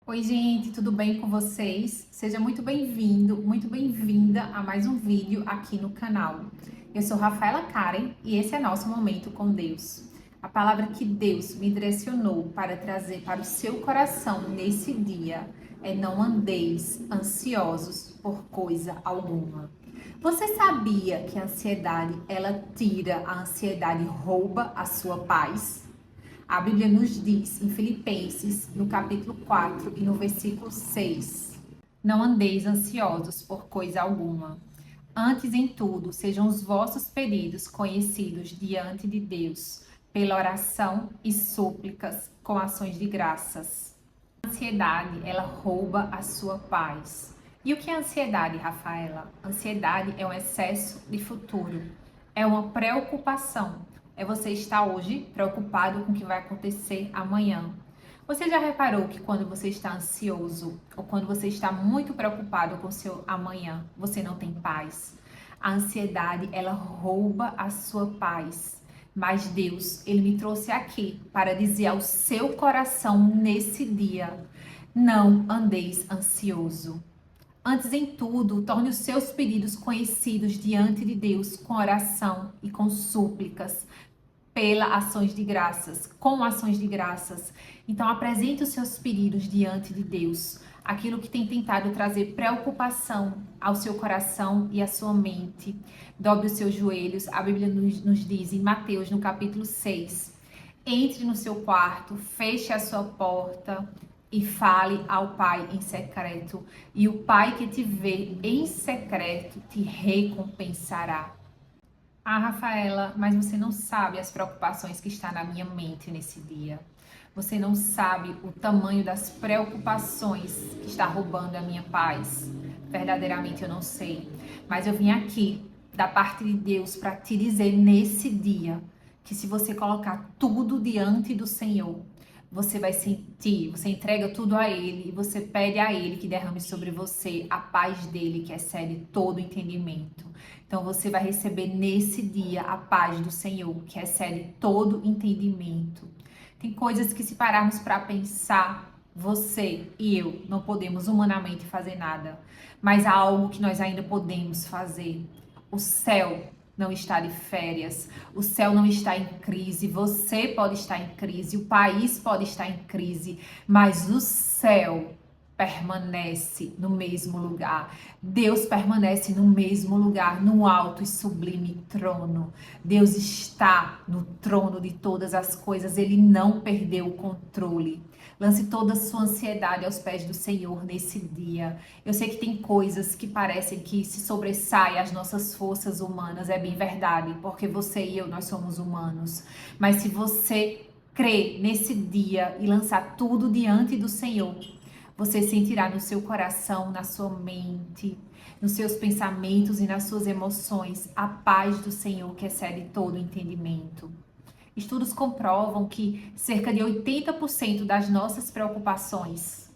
Oi, gente, tudo bem com vocês? Seja muito bem-vindo, muito bem-vinda a mais um vídeo aqui no canal. Eu sou Rafaela Karen e esse é nosso Momento com Deus. A palavra que Deus me direcionou para trazer para o seu coração nesse dia é: não andeis ansiosos por coisa alguma. Você sabia que a ansiedade, ela tira a ansiedade e rouba a sua paz? A Bíblia nos diz em Filipenses, no capítulo 4 e no versículo 6: não andeis ansiosos por coisa alguma. Antes, em tudo, sejam os vossos pedidos conhecidos diante de Deus, pela oração e súplicas com ações de graças. A ansiedade, ela rouba a sua paz. E o que é ansiedade, Rafaela? Ansiedade é um excesso de futuro, é uma preocupação. É você estar hoje preocupado com o que vai acontecer amanhã. Você já reparou que quando você está ansioso ou quando você está muito preocupado com o seu amanhã, você não tem paz? A ansiedade, ela rouba a sua paz. Mas Deus, ele me trouxe aqui para dizer ao seu coração nesse dia: não andeis ansioso. Antes, em tudo, torne os seus pedidos conhecidos diante de Deus com oração e com súplicas, pela ações de graças, com ações de graças. Então, apresente os seus pedidos diante de Deus. Aquilo que tem tentado trazer preocupação ao seu coração e à sua mente. Dobre os seus joelhos. A Bíblia nos diz em Mateus, no capítulo 6: entre no seu quarto, feche a sua porta e fale ao Pai em secreto. E o Pai que te vê em secreto te recompensará. Ah, Rafaela, mas você não sabe as preocupações que está na minha mente nesse dia. Você não sabe o tamanho das preocupações que está roubando a minha paz. Verdadeiramente eu não sei. Mas eu vim aqui da parte de Deus para te dizer nesse dia que se você colocar tudo diante do Senhor, você vai sentir, você entrega tudo a Ele e você pede a Ele que derrame sobre você a paz dele, que excede todo entendimento. Então você vai receber nesse dia a paz do Senhor, que excede todo entendimento. Tem coisas que, se pararmos para pensar, você e eu não podemos humanamente fazer nada, mas há algo que nós ainda podemos fazer. O céu não está de férias, o céu não está em crise, você pode estar em crise, o país pode estar em crise, mas o céu permanece no mesmo lugar. Deus permanece no mesmo lugar, no alto e sublime trono. Deus está no trono de todas as coisas, ele não perdeu o controle. Lance toda a sua ansiedade aos pés do Senhor nesse dia. Eu sei que tem coisas que parecem que se sobressaem às nossas forças humanas, é bem verdade, porque você e eu, nós somos humanos. Mas se você crer nesse dia e lançar tudo diante do Senhor, você sentirá no seu coração, na sua mente, nos seus pensamentos e nas suas emoções a paz do Senhor que excede todo entendimento. Estudos comprovam que cerca de 80% das nossas preocupações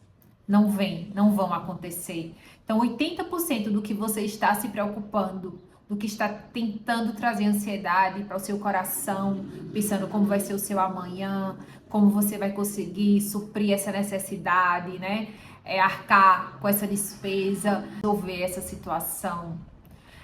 não vão acontecer. Então, 80% do que você está se preocupando, do que está tentando trazer ansiedade para o seu coração, pensando como vai ser o seu amanhã, como você vai conseguir suprir essa necessidade, né? Arcar com essa despesa, resolver essa situação.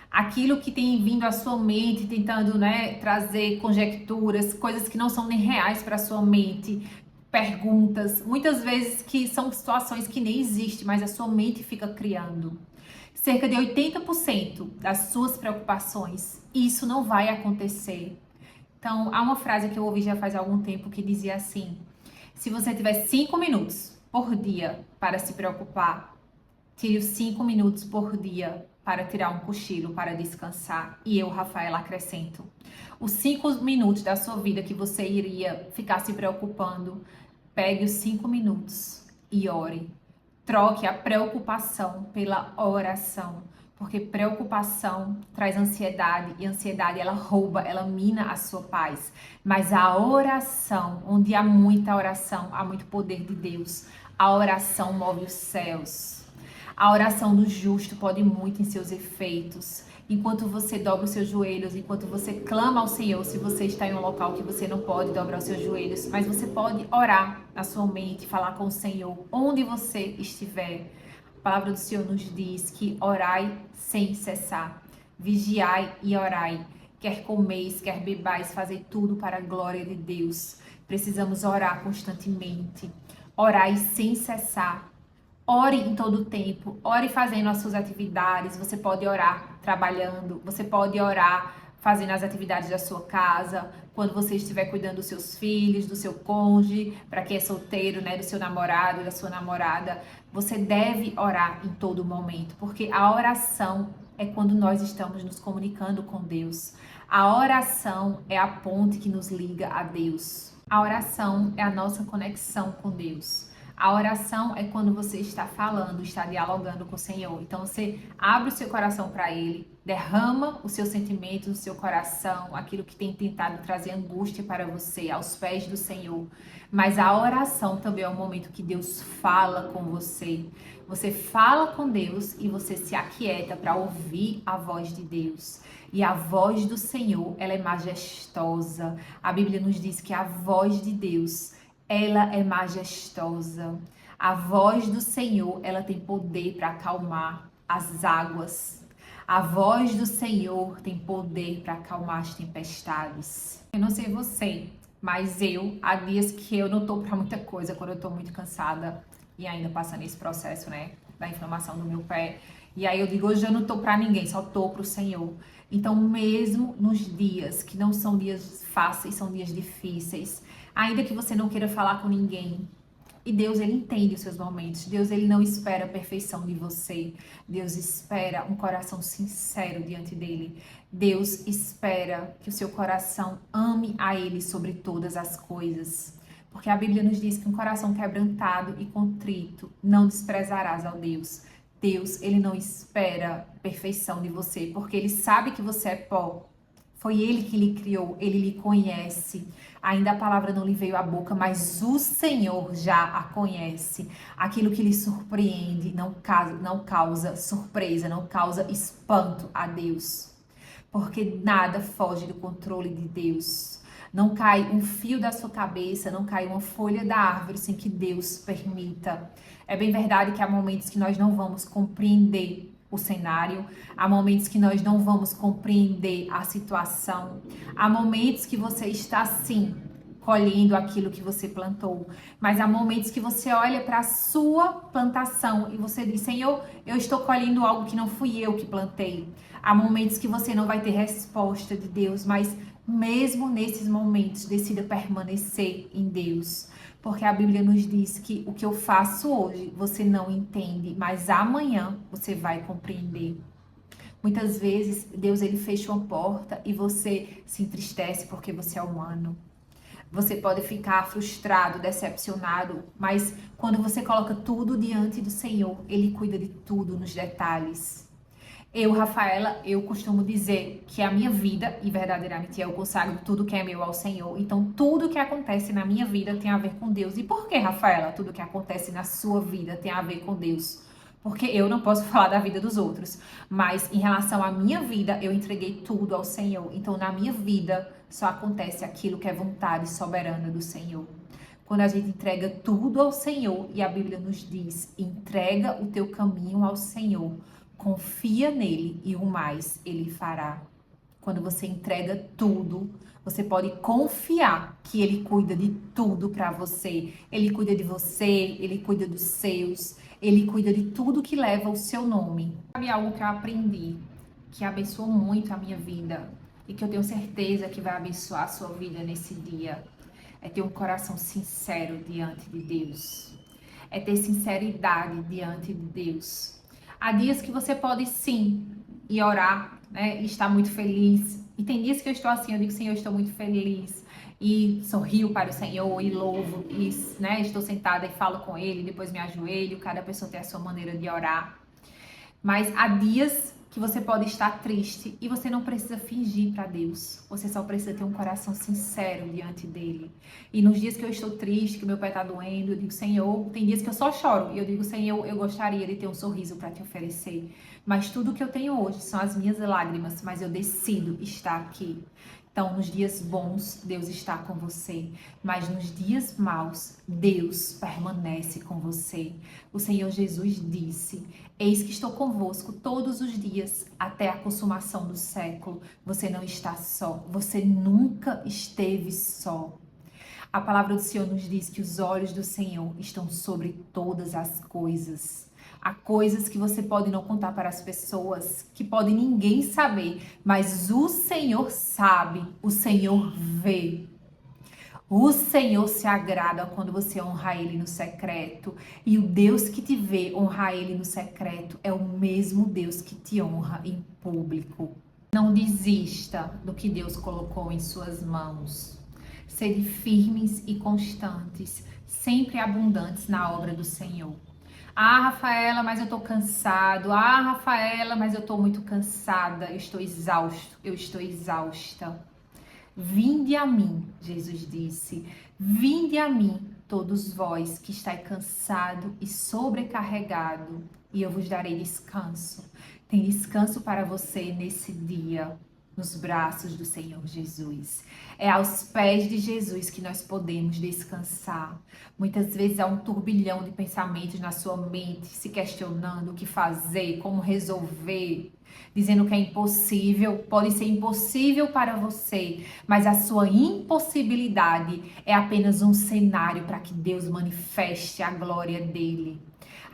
Aquilo que tem vindo à sua mente, tentando, né, trazer conjecturas, coisas que não são nem reais para a sua mente, perguntas, muitas vezes que são situações que nem existem, mas a sua mente fica criando. Cerca de 80% das suas preocupações, isso não vai acontecer. Então, há uma frase que eu ouvi já faz algum tempo que dizia assim: se você tiver 5 minutos por dia para se preocupar, tire os 5 minutos por dia para tirar um cochilo, para descansar. E eu, Rafaela, acrescento: os 5 minutos da sua vida que você iria ficar se preocupando, pegue os 5 minutos e ore. Troque a preocupação pela oração, porque preocupação traz ansiedade e ansiedade ela rouba, ela mina a sua paz. Mas a oração, onde há muita oração, há muito poder de Deus. A oração move os céus. A oração do justo pode muito em seus efeitos. enquanto você dobra os seus joelhos, enquanto você clama ao Senhor, se você está em um local que você não pode dobrar os seus joelhos, mas você pode orar na sua mente, falar com o Senhor, onde você estiver. A palavra do Senhor nos diz que orai sem cessar, vigiai e orai. Quer comeis, quer bebais, fazei tudo para a glória de Deus. Precisamos orar constantemente, orai sem cessar. Ore em todo o tempo, ore fazendo as suas atividades. Você pode orar trabalhando, você pode orar fazendo as atividades da sua casa, quando você estiver cuidando dos seus filhos, do seu cônjuge, para quem é solteiro, né, do seu namorado, da sua namorada. Você deve orar em todo momento, porque a oração é quando nós estamos nos comunicando com Deus. A oração é a ponte que nos liga a Deus. A oração é a nossa conexão com Deus. A oração é quando você está falando, está dialogando com o Senhor. Então você abre o seu coração para Ele, derrama os seus sentimentos no seu coração, aquilo que tem tentado trazer angústia para você, aos pés do Senhor. Mas a oração também é um momento que Deus fala com você. Você fala com Deus e você se aquieta para ouvir a voz de Deus. E a voz do Senhor, ela é majestosa. A Bíblia nos diz que a voz de Deus, ela é majestosa. A voz do Senhor, ela tem poder para acalmar as águas. A voz do Senhor tem poder para acalmar as tempestades. Eu não sei você, mas há dias que eu não tô para muita coisa, quando eu tô muito cansada e ainda passando esse processo, né, da inflamação do meu pé. E aí eu digo, hoje eu não tô para ninguém, só tô pro Senhor. Então, mesmo nos dias que não são dias fáceis, são dias difíceis, ainda que você não queira falar com ninguém, e Deus, ele entende os seus momentos. Deus, ele não espera a perfeição de você. Deus espera um coração sincero diante dele. Deus espera que o seu coração ame a ele sobre todas as coisas. Porque a Bíblia nos diz que um coração quebrantado e contrito não desprezarás ao Deus. Deus, ele não espera perfeição de você, porque ele sabe que você é pó. Foi ele que lhe criou, ele lhe conhece. Ainda a palavra não lhe veio à boca, mas o Senhor já a conhece. Aquilo que lhe surpreende não causa surpresa, não causa espanto a Deus. Porque nada foge do controle de Deus. Não cai um fio da sua cabeça, não cai uma folha da árvore sem que Deus permita. É bem verdade que há momentos que nós não vamos compreender o cenário, há momentos que nós não vamos compreender a situação, há momentos que você está sim colhendo aquilo que você plantou, mas há momentos que você olha para a sua plantação e você diz, Senhor, eu estou colhendo algo que não fui eu que plantei. Há momentos que você não vai ter resposta de Deus, mas mesmo nesses momentos, decida permanecer em Deus. Porque a Bíblia nos diz que o que eu faço hoje você não entende, mas amanhã você vai compreender. Muitas vezes Deus, ele fecha uma porta e você se entristece porque você é humano. Você pode ficar frustrado, decepcionado, mas quando você coloca tudo diante do Senhor, ele cuida de tudo nos detalhes. Eu, Rafaela, eu costumo dizer que a minha vida, e verdadeiramente eu consagro tudo que é meu ao Senhor. Então, tudo que acontece na minha vida tem a ver com Deus. E por que, Rafaela, tudo que acontece na sua vida tem a ver com Deus? Porque eu não posso falar da vida dos outros. Mas em relação à minha vida, eu entreguei tudo ao Senhor. Então, na minha vida, só acontece aquilo que é vontade soberana do Senhor. Quando a gente entrega tudo ao Senhor, e a Bíblia nos diz, entrega o teu caminho ao Senhor. Confia nele e o mais ele fará. Quando você entrega tudo, você pode confiar que ele cuida de tudo para você. Ele cuida de você, ele cuida dos seus, ele cuida de tudo que leva o seu nome. Sabe algo que eu aprendi, que abençoou muito a minha vida e que eu tenho certeza que vai abençoar a sua vida nesse dia? É ter um coração sincero diante de Deus. É ter sinceridade diante de Deus. Há dias que você pode sim ir orar, né, e estar muito feliz. E tem dias que eu estou assim, eu digo, Senhor, eu estou muito feliz. E sorrio para o Senhor e louvo, e né, estou sentada e falo com Ele, depois me ajoelho. Cada pessoa tem a sua maneira de orar. Mas há dias que você pode estar triste e você não precisa fingir para Deus. Você só precisa ter um coração sincero diante dele. E nos dias que eu estou triste, que meu pé está doendo, eu digo, Senhor, tem dias que eu só choro. E eu digo, Senhor, eu gostaria de ter um sorriso para te oferecer. Mas tudo que eu tenho hoje são as minhas lágrimas, mas eu decido estar aqui. Então, nos dias bons, Deus está com você, mas nos dias maus, Deus permanece com você. O Senhor Jesus disse: Eis que estou convosco todos os dias, até a consumação do século. Você não está só, você nunca esteve só. A palavra do Senhor nos diz que os olhos do Senhor estão sobre todas as coisas. Há coisas que você pode não contar para as pessoas, que pode ninguém saber, mas o Senhor sabe, o Senhor vê. O Senhor se agrada quando você honra Ele no secreto. E o Deus que te vê honrar Ele no secreto é o mesmo Deus que te honra em público. Não desista do que Deus colocou em suas mãos. Sede firmes e constantes, sempre abundantes na obra do Senhor. Ah, Rafaela, mas eu tô cansado. Ah, Rafaela, mas eu tô muito cansada. Eu estou exausto, eu estou exausta. Vinde a mim, Jesus disse, vinde a mim, todos vós que estáis cansado e sobrecarregado, e eu vos darei descanso. Tem descanso para você nesse dia, nos braços do Senhor Jesus. É aos pés de Jesus que nós podemos descansar. Muitas vezes há um turbilhão de pensamentos na sua mente, se questionando o que fazer, como resolver, dizendo que é impossível. Pode ser impossível para você, mas a sua impossibilidade é apenas um cenário para que Deus manifeste a glória dele.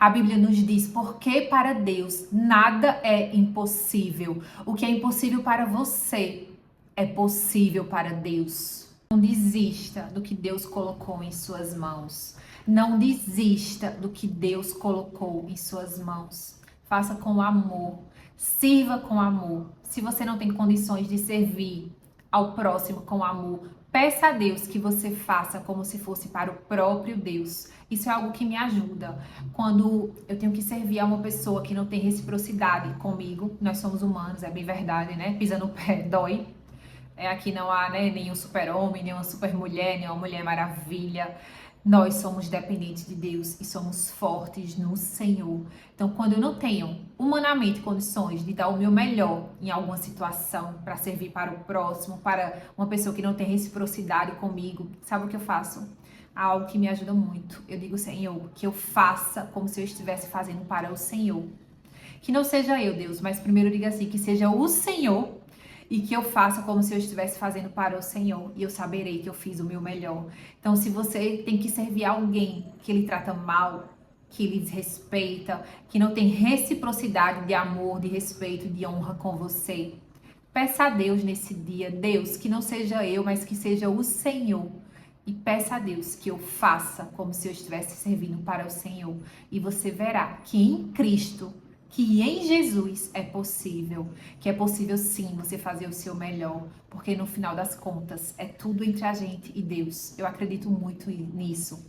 A Bíblia nos diz, porque para Deus nada é impossível. O que é impossível para você é possível para Deus. Não desista do que Deus colocou em suas mãos. Não desista do que Deus colocou em suas mãos. Faça com amor. Sirva com amor. Se você não tem condições de servir ao próximo com amor, peça a Deus que você faça como se fosse para o próprio Deus. Isso é algo que me ajuda. Quando eu tenho que servir a uma pessoa que não tem reciprocidade comigo, nós somos humanos, é bem verdade, né? Pisa no pé, dói. Aqui não há, né, nenhum super-homem, nenhuma super-mulher, nenhuma mulher maravilha. Nós somos dependentes de Deus e somos fortes no Senhor. Então, quando eu não tenho humanamente condições de dar o meu melhor em alguma situação para servir para o próximo, para uma pessoa que não tem reciprocidade comigo, sabe o que eu faço? Algo que me ajuda muito. Eu digo, Senhor, que eu faça como se eu estivesse fazendo para o Senhor. Que não seja eu, Deus, mas primeiro diga assim, que seja o Senhor e que eu faça como se eu estivesse fazendo para o Senhor, e eu saberei que eu fiz o meu melhor. Então, se você tem que servir alguém que ele trata mal, que lhe desrespeita, que não tem reciprocidade de amor, de respeito, de honra com você, peça a Deus nesse dia, Deus, que não seja eu, mas que seja o Senhor. E peça a Deus que eu faça como se eu estivesse servindo para o Senhor. E você verá que em Cristo, que em Jesus é possível, que é possível sim você fazer o seu melhor, porque no final das contas é tudo entre a gente e Deus. Eu acredito muito nisso,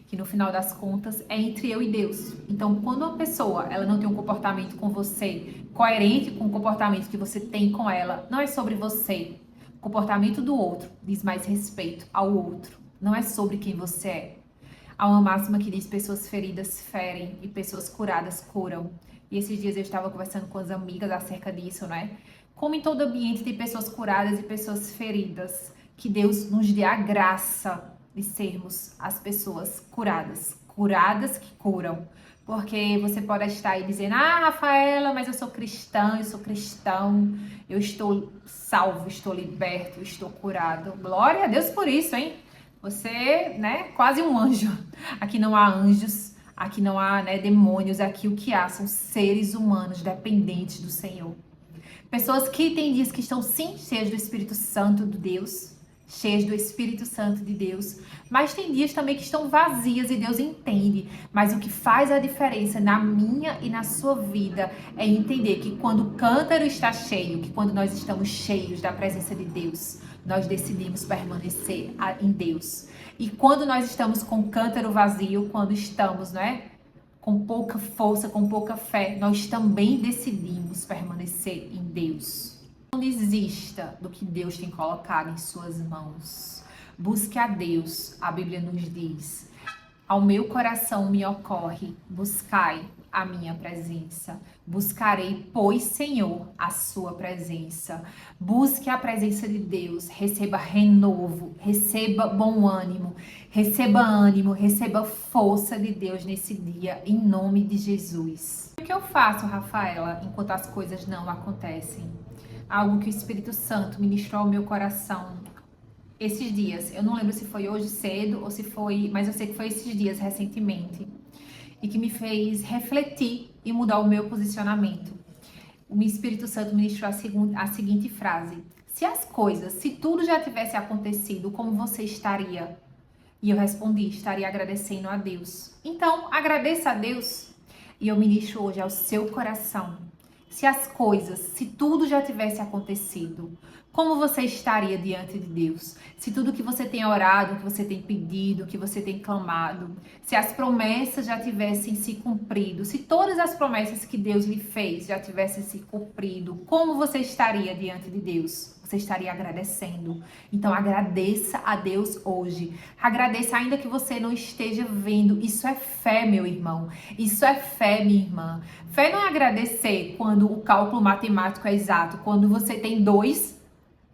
que no final das contas é entre eu e Deus. Então, quando uma pessoa ela não tem um comportamento com você coerente com o comportamento que você tem com ela, não é sobre você. O comportamento do outro diz mais respeito ao outro, não é sobre quem você é. Há uma máxima que diz: pessoas feridas ferem e pessoas curadas curam. E esses dias eu estava conversando com as amigas acerca disso, né? Como em todo ambiente tem pessoas curadas e pessoas feridas. Que Deus nos dê a graça de sermos as pessoas curadas. Curadas que curam. Porque você pode estar aí dizendo: ah, Rafaela, mas eu sou cristã, eu sou cristão. Eu estou salvo, estou liberto, estou curado. Glória a Deus por isso, hein? Você, né, quase um anjo. Aqui não há anjos, aqui não há, né, demônios, aqui o que há são seres humanos dependentes do Senhor. Pessoas que têm dias que estão sim cheias do Espírito Santo de Deus, cheias do Espírito Santo de Deus, mas tem dias também que estão vazias e Deus entende. Mas o que faz a diferença na minha e na sua vida é entender que quando o cântaro está cheio, que quando nós estamos cheios da presença de Deus, nós decidimos permanecer em Deus. E quando nós estamos com o cântaro vazio, quando estamos, né, com pouca força, com pouca fé, nós também decidimos permanecer em Deus. Não desista do que Deus tem colocado em suas mãos. Busque a Deus, a Bíblia nos diz. Ao meu coração me ocorre, buscai a minha presença. Buscarei, pois, Senhor, a sua presença. Busque a presença de Deus, receba renovo, receba bom ânimo, receba força de Deus nesse dia, em nome de Jesus. O que eu faço, Rafaela, enquanto as coisas não acontecem? Algo que o Espírito Santo ministrou ao meu coração esses dias. Eu não lembro se foi hoje cedo ou se foi, mas eu sei que foi esses dias recentemente. E que me fez refletir e mudar o meu posicionamento. O Espírito Santo ministrou a seguinte frase: se tudo já tivesse acontecido, como você estaria? E eu respondi: estaria agradecendo a Deus. Então, agradeça a Deus. E eu ministro hoje ao seu coração. Se tudo já tivesse acontecido, como você estaria diante de Deus? Se tudo que você tem orado, que você tem pedido, que você tem clamado, se as promessas já tivessem se cumprido, se todas as promessas que Deus lhe fez já tivessem se cumprido, como você estaria diante de Deus? Você estaria agradecendo. Então agradeça a Deus hoje. Agradeça ainda que você não esteja vendo. Isso é fé, meu irmão. Isso é fé, minha irmã. Fé não é agradecer quando o cálculo matemático é exato. Quando você tem 2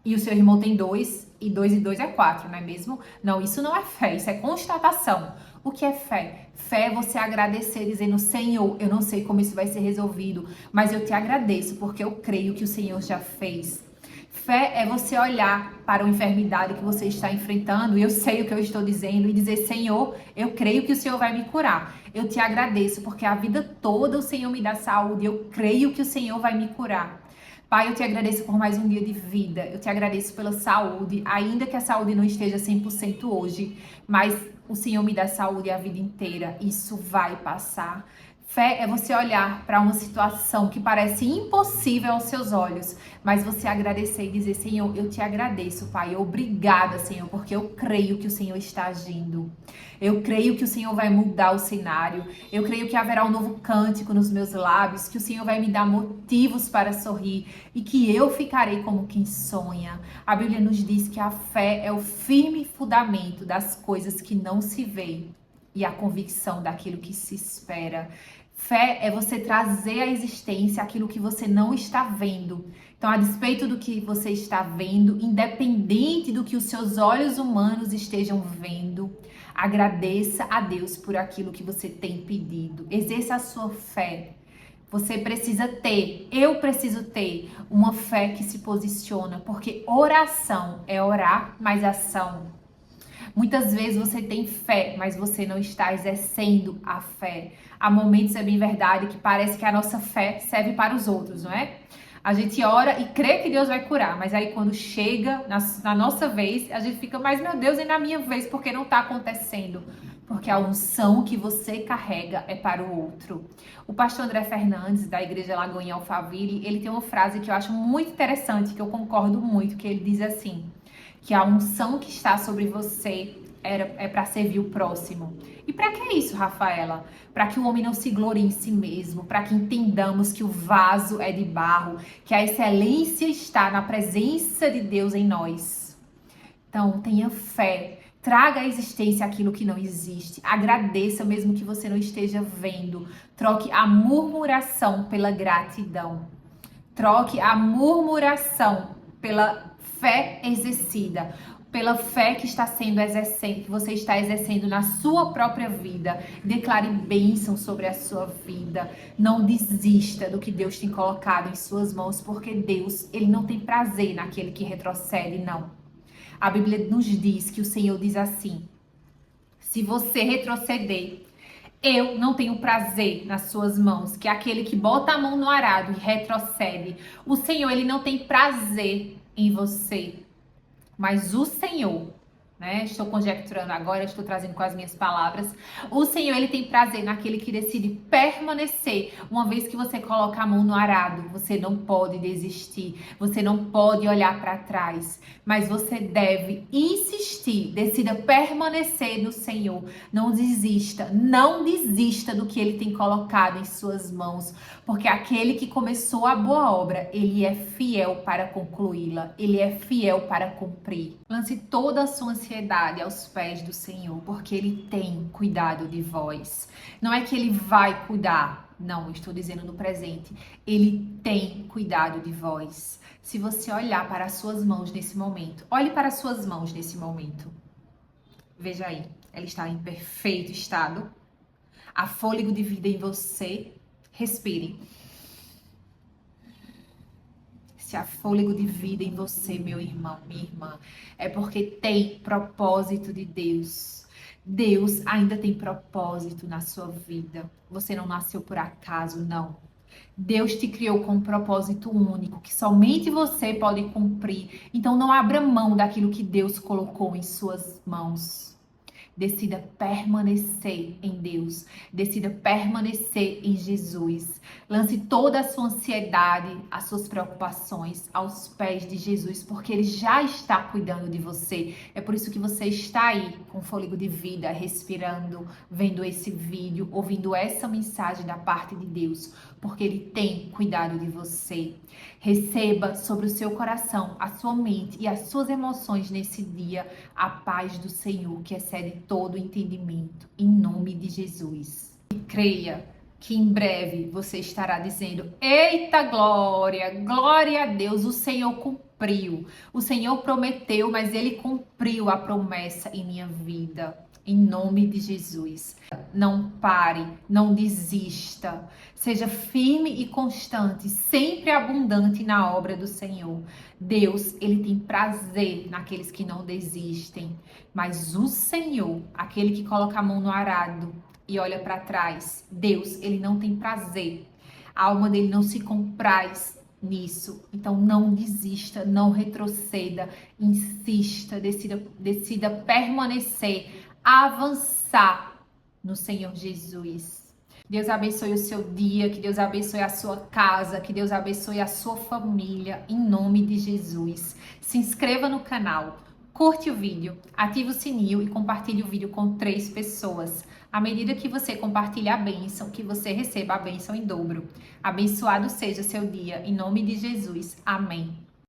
e o seu irmão tem 2 e 2 e 2 é 4, não é mesmo? Não, isso não é fé, isso é constatação. O que é fé? Fé é você agradecer dizendo: Senhor, eu não sei como isso vai ser resolvido, mas eu te agradeço porque eu creio que o Senhor já fez. Fé é você olhar para uma enfermidade que você está enfrentando, e eu sei o que eu estou dizendo, e dizer: Senhor, eu creio que o Senhor vai me curar. Eu te agradeço, porque a vida toda o Senhor me dá saúde, eu creio que o Senhor vai me curar. Pai, eu te agradeço por mais um dia de vida, eu te agradeço pela saúde, ainda que a saúde não esteja 100% hoje, mas o Senhor me dá saúde a vida inteira, isso vai passar. Fé é você olhar para uma situação que parece impossível aos seus olhos, mas você agradecer e dizer: Senhor, eu te agradeço, Pai, obrigada, Senhor, porque eu creio que o Senhor está agindo. Eu creio que o Senhor vai mudar o cenário. Eu creio que haverá um novo cântico nos meus lábios, que o Senhor vai me dar motivos para sorrir e que eu ficarei como quem sonha. A Bíblia nos diz que a fé é o firme fundamento das coisas que não se veem e a convicção daquilo que se espera. Fé é você trazer à existência aquilo que você não está vendo. Então, a despeito do que você está vendo, independente do que os seus olhos humanos estejam vendo, agradeça a Deus por aquilo que você tem pedido. Exerça a sua fé. Você precisa ter, eu preciso ter uma fé que se posiciona, porque oração é orar, mas ação. Muitas vezes você tem fé, mas você não está exercendo a fé. Há momentos, é bem verdade, que parece que a nossa fé serve para os outros, não é? A gente ora e crê que Deus vai curar, mas aí quando chega na nossa vez, a gente fica: mas meu Deus, e na minha vez, porque não está acontecendo? Porque a unção que você carrega é para o outro. O pastor André Fernandes, da Igreja Lagoinha Alphaville, ele tem uma frase que eu acho muito interessante, que eu concordo muito, que ele diz assim: que a unção que está sobre você é para servir o próximo. E para que isso, Rafaela? Para que o homem não se glorie em si mesmo, para que entendamos que o vaso é de barro, que a excelência está na presença de Deus em nós. Então, tenha fé, traga à existência aquilo que não existe, agradeça mesmo que você não esteja vendo, troque a murmuração pela gratidão, troque a murmuração pela fé exercida, pela fé que está sendo exercendo, que você está exercendo na sua própria vida. Declare bênção sobre a sua vida. Não desista do que Deus tem colocado em suas mãos, porque Deus, ele não tem prazer naquele que retrocede, não. A Bíblia nos diz que o Senhor diz assim: se você retroceder, eu não tenho prazer nas suas mãos, que é aquele que bota a mão no arado e retrocede. O Senhor, ele não tem prazer em você, mas o Senhor né? Estou conjecturando agora, estou trazendo com as minhas palavras. O Senhor, ele tem prazer naquele que decide permanecer. Uma vez que você coloca a mão no arado, você não pode desistir, você não pode olhar para trás, mas você deve insistir, decida permanecer no Senhor. Não desista, não desista do que ele tem colocado em suas mãos, porque aquele que começou a boa obra, ele é fiel para concluí-la, ele é fiel para cumprir. Lance toda a sua ansiedade aos pés do Senhor, porque ele tem cuidado de vós. Não é que ele vai cuidar, não, eu estou dizendo no presente. Ele tem cuidado de vós. Se você olhar para as suas mãos nesse momento, olhe para as suas mãos nesse momento. Veja aí, ela está em perfeito estado. Há fôlego de vida em você. Respire. Se há fôlego de vida em você, meu irmão, minha irmã, é porque tem propósito de Deus. Deus ainda tem propósito na sua vida. Você não nasceu por acaso, não. Deus te criou com um propósito único, que somente você pode cumprir. Então não abra mão daquilo que Deus colocou em suas mãos. Decida permanecer em Deus. Decida permanecer em Jesus. Lance toda a sua ansiedade, as suas preocupações aos pés de Jesus, porque Ele já está cuidando de você. É por isso que você está aí com fôlego de vida, respirando, vendo esse vídeo, ouvindo essa mensagem da parte de Deus, porque Ele tem cuidado de você. Receba sobre o seu coração, a sua mente e as suas emoções nesse dia a paz do Senhor, que excede todo entendimento, em nome de Jesus. E creia que em breve você estará dizendo: eita glória, glória a Deus, o Senhor cumpriu. O Senhor prometeu, mas Ele cumpriu a promessa em minha vida. Em nome de Jesus. Não pare, não desista. Seja firme e constante, sempre abundante na obra do Senhor. Deus, Ele tem prazer naqueles que não desistem. Mas o Senhor, aquele que coloca a mão no arado e olha para trás, Deus, Ele não tem prazer. A alma dele não se compraz nisso. Então não desista, não retroceda, insista, decida permanecer, avançar no Senhor Jesus. Deus abençoe o seu dia, que Deus abençoe a sua casa, que Deus abençoe a sua família, em nome de Jesus. Se inscreva no canal, curte o vídeo, ative o sininho e compartilhe o vídeo com 3 pessoas. À medida que você compartilha a bênção, que você receba a bênção em dobro. Abençoado seja o seu dia, em nome de Jesus. Amém.